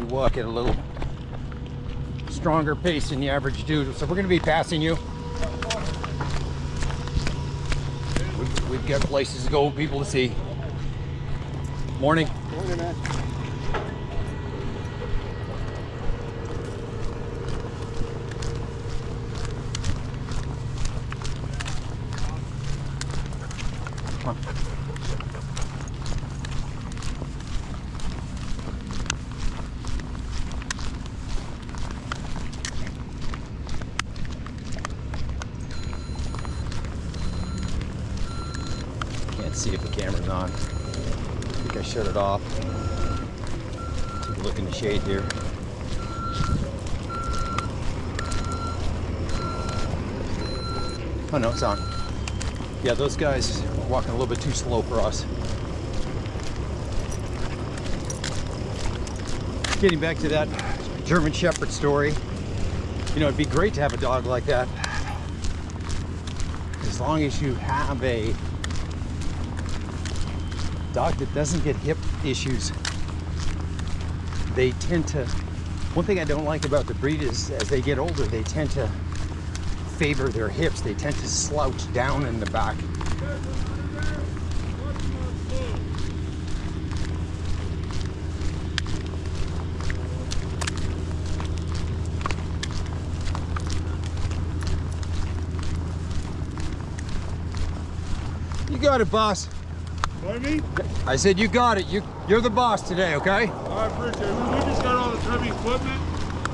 walk at a little stronger pace than the average dude. So we're going to be passing you. We've got places to go, people to see. Morning. Morning, man. Come on. Can't see if the camera's on. I think I shut it off. Take a look in the shade here. Oh no, it's on. Yeah, those guys are walking a little bit too slow for us. Getting back to that German Shepherd story, you know, it'd be great to have a dog like that. As long as you have a dog that doesn't get hip issues, they tend to, one thing I don't like about the breed is as they get older, they tend to favor their hips. They tend to slouch down in the back. You got it, boss. What, me? I said you got it. You're the boss today, okay? I appreciate it. We just got all the heavy equipment,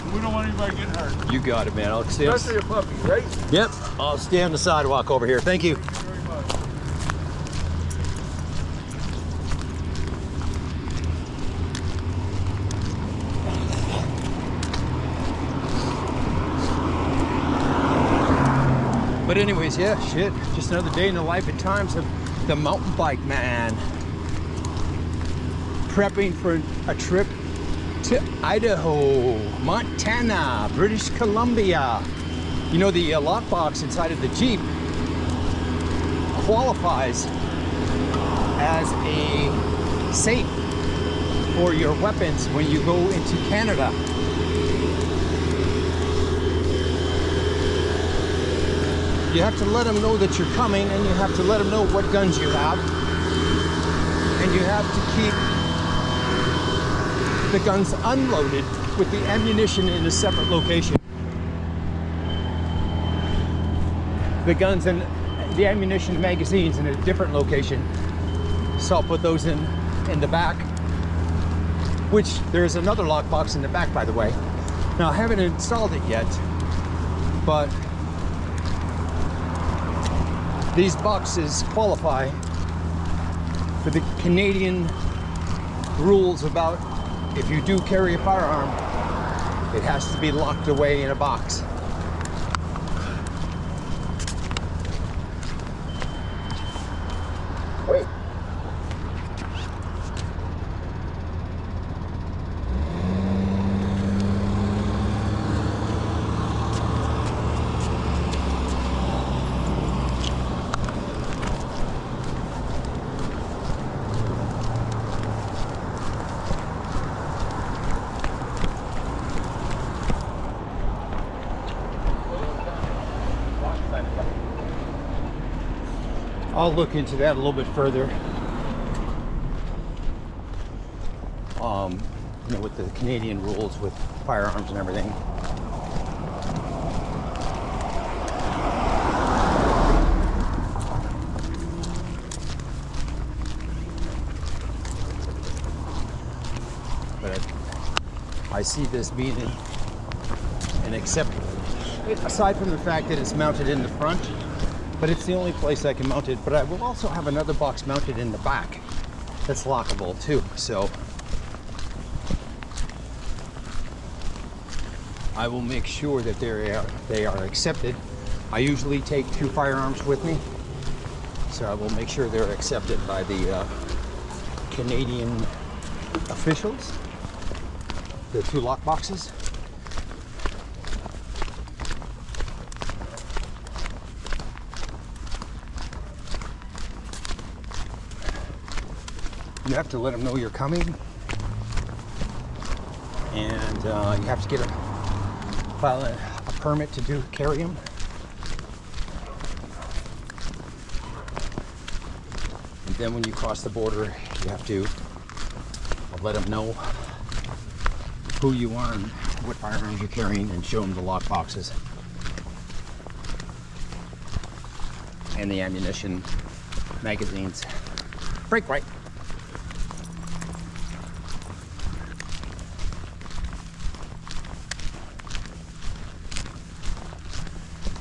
and we don't want anybody getting hurt. You got it, man. I'll stay. Especially a puppy, right? Yep. I'll stay on the sidewalk over here. Thank you. Thank you very much. But anyways, yeah, shit. Just another day in the life and times of the mountain bike man. Prepping for a trip to Idaho, Montana, British Columbia. You know, the lockbox inside of the Jeep qualifies as a safe for your weapons when you go into Canada. You have to let them know that you're coming, and you have to let them know what guns you have. And you have to keep the guns unloaded with the ammunition in a separate location. The guns and the ammunition magazines in a different location. So I'll put those in the back, which there's another lockbox in the back, by the way. Now I haven't installed it yet, but these boxes qualify for the Canadian rules about if you do carry a firearm, it has to be locked away in a box. Wait. I'll look into that a little bit further. You know, with the Canadian rules with firearms and everything. But I see this being an acceptable, aside from the fact that it's mounted in the front, but it's the only place I can mount it. But I will also have another box mounted in the back that's lockable too. So I will make sure that they are accepted. I usually take 2 firearms with me, so I will make sure they're accepted by the Canadian officials, the 2 lock boxes. You have to let them know you're coming. and you have to file a permit to carry them. And then when you cross the border, you have to let them know who you are and what firearms you're carrying, and show them the lock boxes and the ammunition magazines. Break right.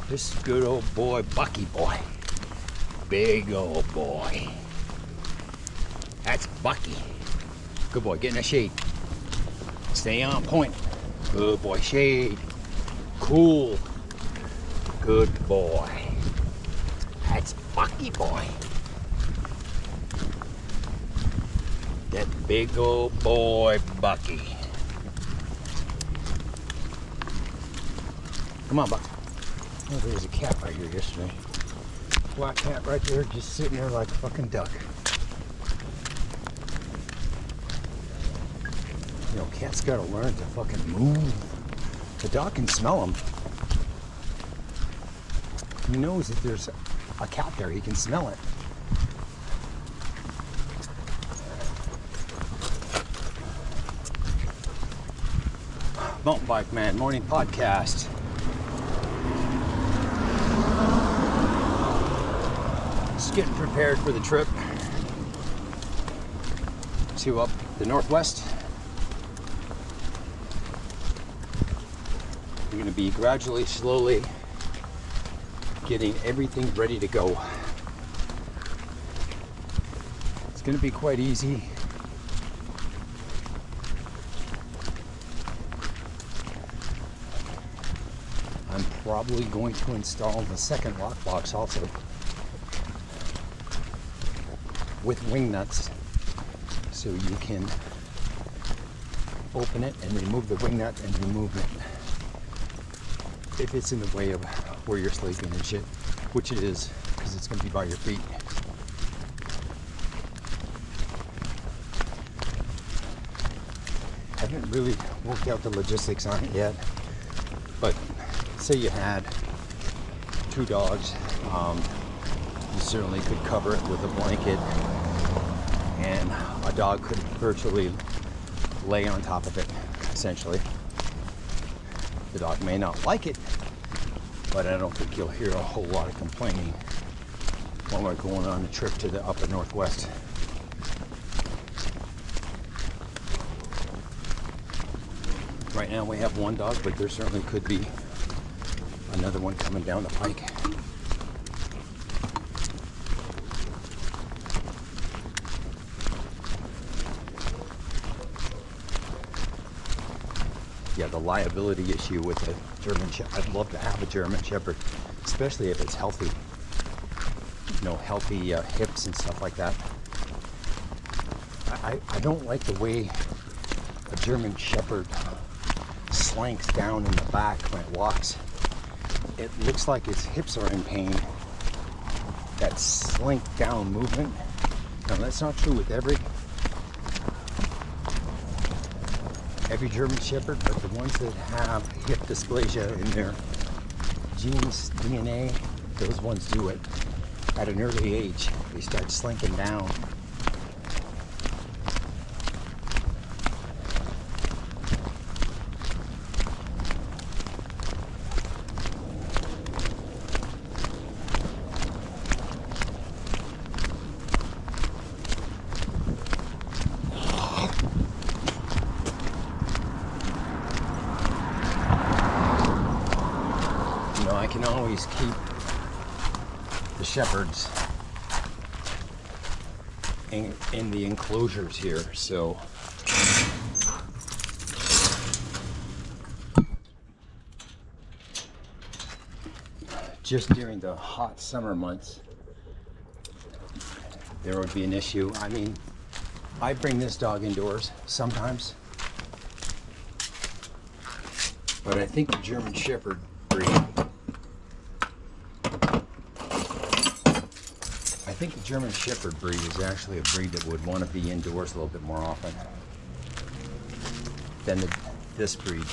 This good old boy, Bucky boy. Big old boy. That's Bucky. Good boy, get in the shade. Stay on point. Good boy, shade. Cool. Good boy. That's Bucky boy. That big old boy, Bucky. Come on, Bucky. Oh, there was a cat right here yesterday. Black cat right there, just sitting there like a fucking duck. You know, cats gotta learn to fucking move. The dog can smell them. He knows that there's a cat there, he can smell it. Mountain Bike Man Morning Podcast. Just getting prepared for the trip to up the Northwest. We're going to be gradually, slowly getting everything ready to go. It's going to be quite easy. I'm probably going to install the second lockbox also with wing nuts, so you can open it and remove the wing nut and remove it if it's in the way of where you're sleeping and shit, which it is, because it's going to be by your feet. Haven't really worked out the logistics on it yet, but say you had 2 dogs, you certainly could cover it with a blanket, and a dog could virtually lay on top of it, essentially. The dog may not like it, but I don't think you'll hear a whole lot of complaining when we're going on a trip to the upper Northwest. Right now we have 1 dog, but there certainly could be another one coming down the pike. Yeah, the liability issue with the German Shepherd. I'd love to have a German Shepherd, especially if it's healthy. You know, healthy hips and stuff like that. I don't like the way a German Shepherd slanks down in the back when it walks. It looks like its hips are in pain. That slink down movement. Now that's not true with every German Shepherd, but the ones that have hip dysplasia in their genes, DNA, those ones do it at an early age. They start slinking down. I can always keep the shepherds in the enclosures here, so just during the hot summer months there would be an issue. I mean, I bring this dog indoors sometimes, but I think the German Shepherd breed, is actually a breed that would want to be indoors a little bit more often than this breed.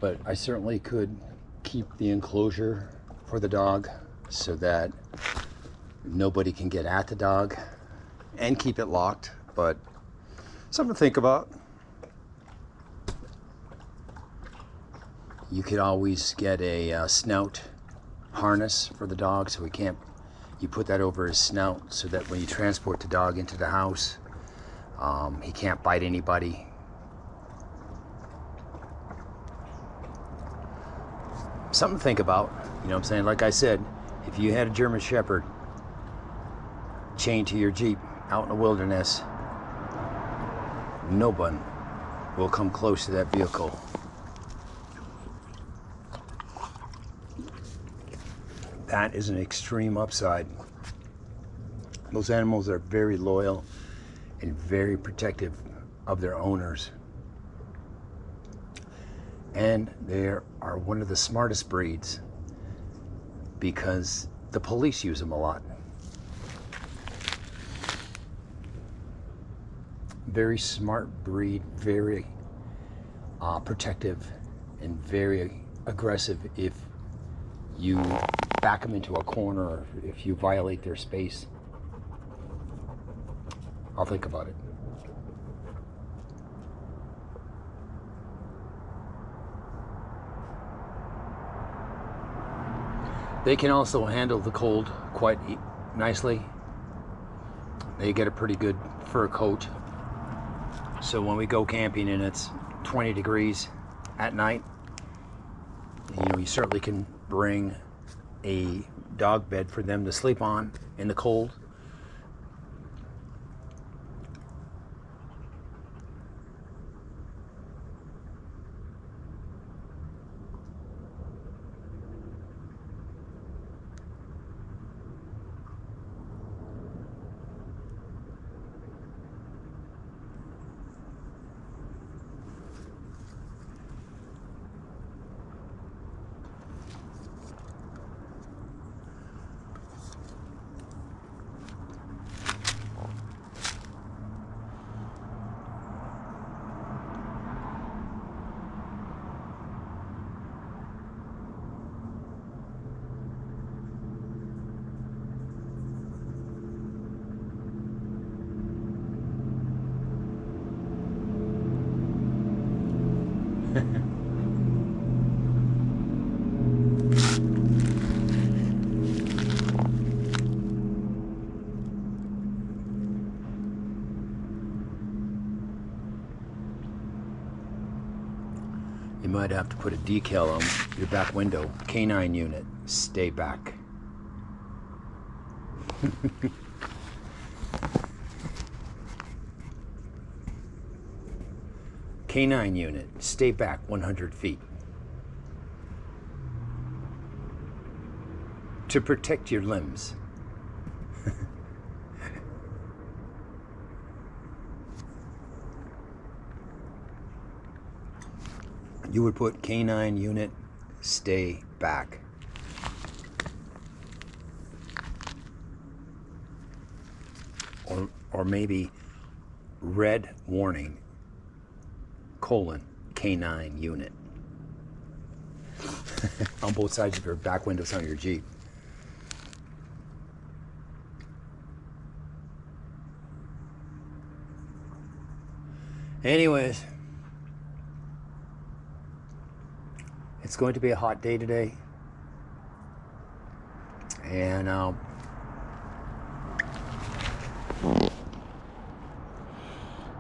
But I certainly could keep the enclosure for the dog so that nobody can get at the dog, and keep it locked. But something to think about. You could always get a snout harness for the dog, so you put that over his snout so that when you transport the dog into the house, he can't bite anybody. Something to think about, you know what I'm saying? Like I said, if you had a German Shepherd chained to your Jeep out in the wilderness, no one will come close to that vehicle. That is an extreme upside. Those animals are very loyal and very protective of their owners. And they are one of the smartest breeds because the police use them a lot. Very smart breed, very protective and very aggressive if you back them into a corner or if you violate their space. I'll think about it. They can also handle the cold quite nicely. They get a pretty good fur coat. So when we go camping and it's 20 degrees at night, you know, you certainly can bring a dog bed for them to sleep on in the cold. You might have to put a decal on your back window. Canine unit, stay back. Canine unit, stay back 100 feet. To protect your limbs. You would put canine unit, stay back. Or maybe red warning, colon, canine unit. On both sides of your back windows on your Jeep. Anyways, it's going to be a hot day today. And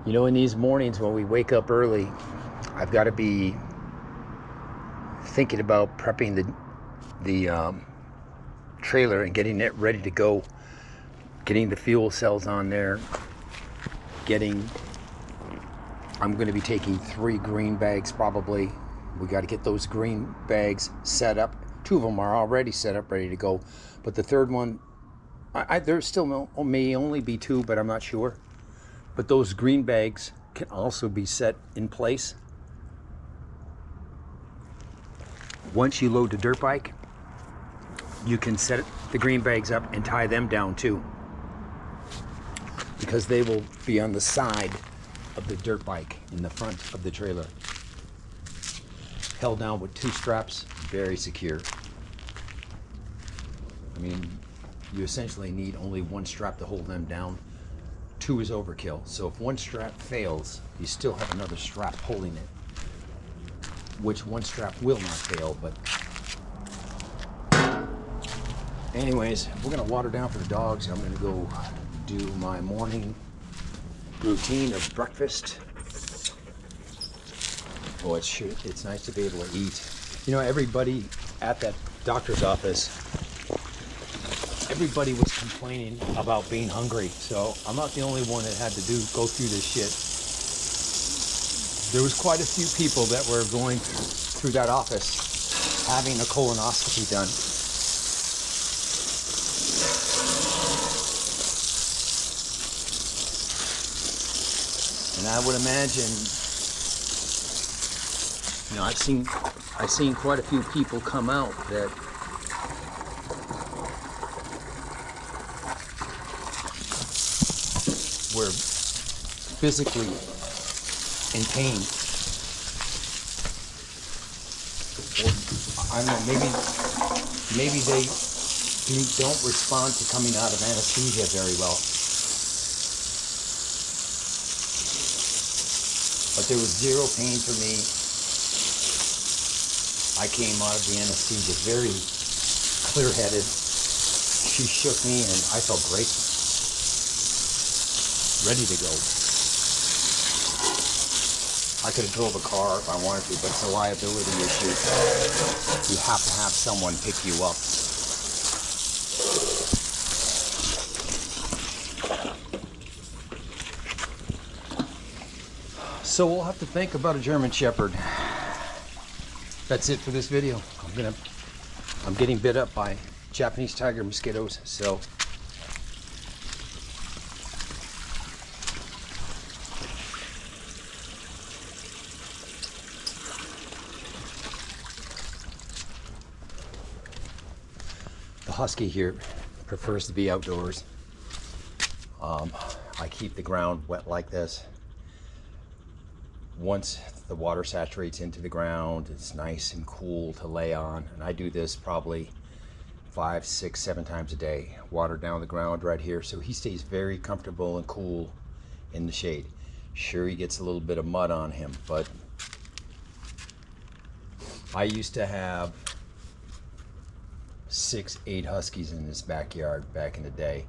you know, in these mornings when we wake up early, I've got to be thinking about prepping the trailer and getting it ready to go, getting the fuel cells on there, I'm going to be taking 3 green bags probably. We got to get those green bags set up. 2 of them are already set up, ready to go. But the third one, there still may only be 2, but I'm not sure. But those green bags can also be set in place. Once you load the dirt bike, you can set the green bags up and tie them down too, because they will be on the side of the dirt bike in the front of the trailer. Held down with 2 straps, very secure. I mean, you essentially need only 1 strap to hold them down. 2 is overkill. So if 1 strap fails, you still have another strap holding it, which 1 strap will not fail. But anyways, we're gonna water down for the dogs. I'm gonna go do my morning routine of breakfast. Oh, it's nice to be able to eat. You know, everybody at that doctor's office, everybody was complaining about being hungry. So I'm not the only one that had to go through this shit. There was quite a few people that were going through that office having a colonoscopy done. And I would imagine, you know, I've seen quite a few people come out that were physically in pain. Or, I don't know, maybe they don't respond to coming out of anesthesia very well. But there was 0 pain for me. I came out of the anesthesia very clear-headed. She shook me and I felt great. Ready to go. I could have drove a car if I wanted to, but it's a liability issue. You have to have someone pick you up. So we'll have to think about a German Shepherd. That's it for this video. I'm getting bit up by Japanese tiger mosquitoes, so the husky here prefers to be outdoors. I keep the ground wet like this. Once the water saturates into the ground, it's nice and cool to lay on. And I do this probably 5, 6, 7 times a day. Water down the ground right here, so he stays very comfortable and cool in the shade. Sure, he gets a little bit of mud on him, but I used to have 6, 8 huskies in this backyard back in the day.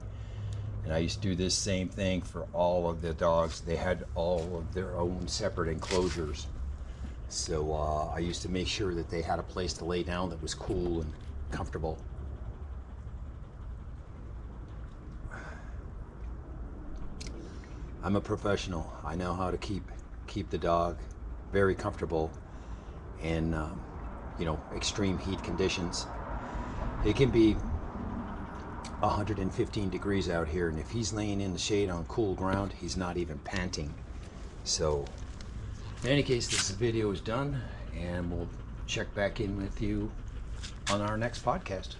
And I used to do this same thing for all of the dogs. They had all of their own separate enclosures. So I used to make sure that they had a place to lay down that was cool and comfortable. I'm a professional. I know how to keep the dog very comfortable in you know, extreme heat conditions. It can be 115 degrees out here, and if he's laying in the shade on cool ground, he's not even panting. So in any case, this video is done, and we'll check back in with you on our next podcast.